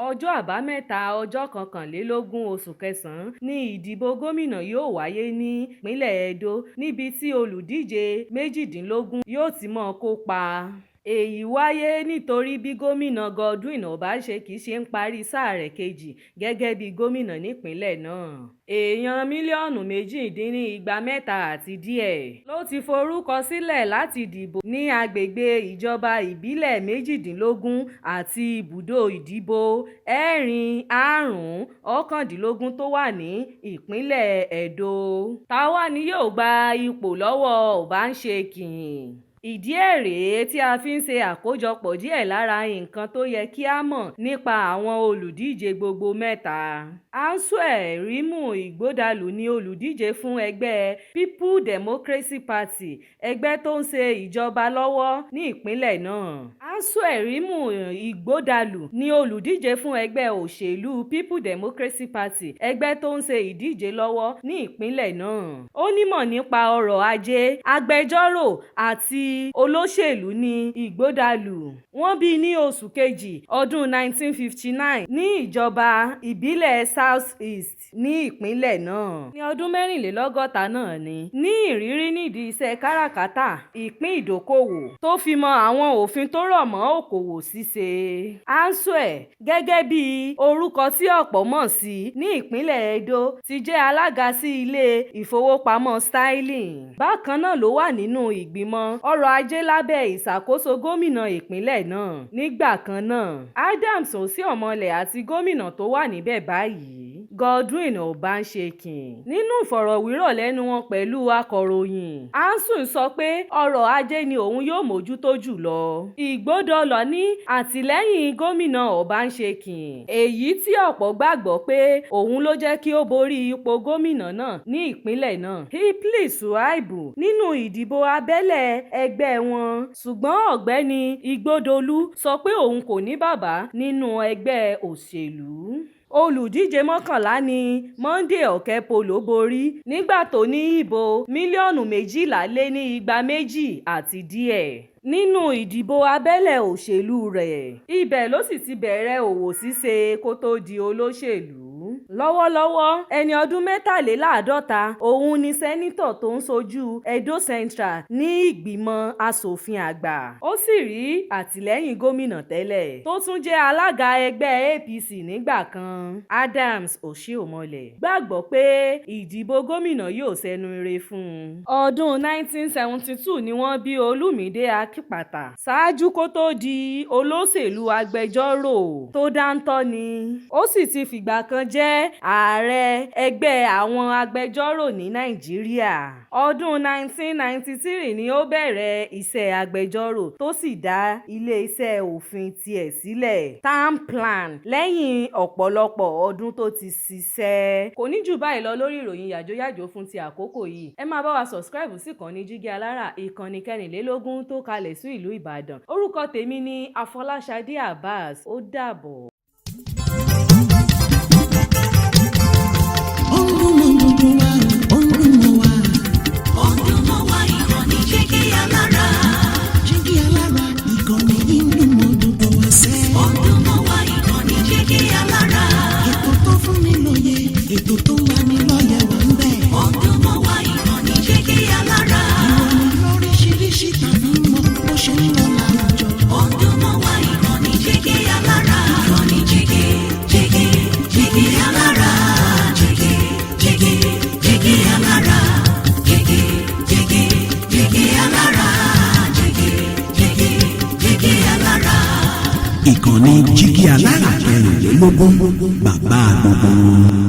ọjọ́ àbámẹ́ta ọjọ́ kọkànlélógún oṣù kẹsàn-án ni ìdìbò gómìnà yóò wáyé ní ìpínlẹ̀ edo níbi tí olùdíje méjìdínlógún yóò ti máa kópa. èyí wáyé nítorí bí gómìnà Godwin Obaseki ṣe ń parí sáà rẹ̀ kejì gẹ́gẹ́ bí gómìnà nípìnlẹ̀ náà. èèyàn mílíọ̀nù méjì-dín-ní-igba-mẹ́ta àti díẹ̀ ló ti forúkọ sílẹ̀ láti dìbò ní agbègbè ìjọba ìbílẹ̀ méjìdínlógún àti ibùdó ìdìbò ẹ̀rin-àrún-ọ̀kàndínlógún tó wà ní ìpínlẹ̀ Edo. táwa ni yóò gba ipò lọ́wọ́ Obaseki? ìdí ẹ̀ rèé tí a fi ń ṣe àkójọpọ̀ díẹ̀ lára nǹkan tó yẹ kí a mọ̀ nípa àwọn olùdíje gbogbo mẹ́ta. Iroyin Ighodalo ni olùdíje fún ẹgbẹ́ People Democracy Party, ẹgbẹ́ tó ń ṣe ìjọba lọ́wọ́ ní ìpínlẹ̀ náà. Iroyin Ighodalo ni olùdíje fún ẹgbẹ́ òṣèlú People Democracy Party, ẹgbẹ́ tó ń ṣe ìdíje lọ́wọ́ ní ìpínlẹ̀ náà. ó nímọ̀ nípa ọrọ̀ ajé, agbẹjọ́rò àti olóṣèlú ní Ighodalo. wọ́n bí ní oṣù kejì ọdún 1959 ní ìjọba ìbílẹ̀ South East ní ìpínlẹ̀ náà. ní ọdún mẹ́rìnlélọ́gọ́ta náà ní ìrírí nídìí iṣẹ́ káràkátà, ìpín ìdókòwò tó fi mọ́ àwọn òfin tó rọ̀ mọ́ òkòwò ṣíṣe. Iroyin, gẹ́gẹ́ bí orúkọ tí ọ̀pọ̀ mọ̀ sí ní ìpínlẹ̀ Edo, ti jẹ́ alága sí ilé ìfowópamọ́ Sterling. bákan náà ló wà nínú ìgbìmọ̀ ọrọ̀ ajé lábẹ́ ìṣàkóso gómìnà ìpínlẹ̀ náà nígbà kan náà. Adams Osihomhole àti gómìnà tó wà níbẹ̀ báyìí, Godwin Obaseki. nínú ìfọ̀rọ̀wérọ̀lẹ́nu wọn pẹ̀lú akọ̀ròyìn, Iroyin sọ pé ọrọ̀ ajé ni òun yóò mójútó jùlọ. Ighodalo ní àtìlẹ́yìn gómìnà Obaseki, èyí tí ọ̀pọ̀ gbàgbọ́ pé òun ló jẹ́ kí ó borí ipò gómìnà náà ní ìpínlẹ̀ náà. Hipli Suaibu nínú ìdìbò abẹ́lé ẹgbẹ́ wọn, ṣùgbọ́n ọ̀gbẹ́ni Ighodalo sọ pé òun kò ní bàbá nínú ẹgbẹ́ òṣèlú. olùdíje mọ́kànlá ni Monday Okepolo borí nígbà tó ní ìbò mílíọ̀nù 12,200 àti díẹ̀ nínú ìdìbò abẹ́lé òṣèlú rẹ̀. ibẹ̀ ló sì ti bẹ̀rẹ̀ òwò ṣíṣe kó tó di olóṣèlú. lọ́wọ́lọ́wọ́ ẹni ọdún 53 òun ni sẹ́nítọ̀ tó ń ṣojú Edo Central ní ìgbìmọ̀ asòfin àgbà. ó sì rí àtìlẹ́yìn gómìnà tẹ́lẹ̀ tó tún jẹ́ alága ẹgbẹ́ APC nígbà kan, Adams Osihomhole, gbàgbọ́ pé ìdìbò gómìnà yóò ṣẹnu ire fún un. ọdún 1972 ni wọ́n bí Olúmídé Akípàtà, ṣáájú kó tó di olóṣèlú agbẹjọ́rò tó dáńtọ́ ni. ó sì ti fìgbà kan jẹ́ ààrẹ ẹgbẹ́ àwọn agbẹjọ́rò ní Nàìjíríà. ọdún 1993 ni ó bẹ̀rẹ̀ iṣẹ́ agbẹjọ́rò tó sì dá ilé-iṣẹ́ òfin tiẹ̀ sílẹ̀, Plan, lẹ́yìn ọ̀pọ̀lọpọ̀ ọdún tó ti ṣiṣẹ́. kò ní jù báyìí lọ lórí ìròyìn Yajoyajo fún ti àkókò yìí. ẹ máa bá wa subscribe sí ìkànnì Jígí Alára, ìkànnì 24 tó kalẹ̀ sí ìlú Ìbàdàn. orúkọ tèmi ni Afọláṣadé Abbas. ó dàbọ̀. ètò tó wà ní lọ́yẹ̀ wà ń bẹ̀. ọdún mọ́ wá ìkànnì Jígí Alára. ìròyìn lóríṣiríṣi tàbí mọ bó ṣe ń lọ láwùjọ. ọdún mọ́ wá ìkànnì Jígí Alára. ìkànnì Jígí Alára. Jígí Alára. Jígí Alára. Jígí Alára. ìkànnì Jígí Alára 24, bàbá gbogbo.